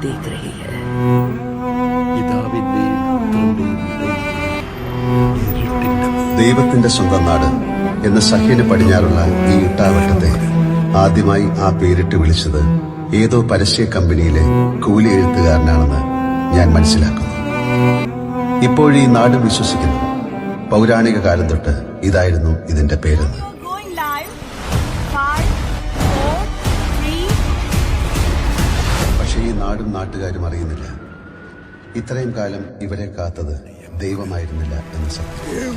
देख रही है। ദൈവത്തിന്റെ സ്വന്തം നാട് എന്ന സഹ്യന് പടിഞ്ഞാറുള്ള ഈ ഇട്ടാവട്ടത്തെ ആദ്യമായി ആ പേരിട്ട് വിളിച്ചത് ഏതോ പരസ്യ കമ്പനിയിലെ കൂലി എഴുത്തുകാരനാണെന്ന് ഞാൻ മനസ്സിലാക്കുന്നു. ഇപ്പോഴീ നാട് വിശ്വസിക്കുന്നു പൗരാണിക കാലം തൊട്ട് ഇതായിരുന്നു ഇതിന്റെ പേരെന്ന്. പക്ഷേ ഈ നാടും നാട്ടുകാരും അറിയുന്നില്ല ഇത്രയും കാലം ഇവരെ കാത്തത് ദൈവമായിരുന്നില്ല എന്ന സത്യം.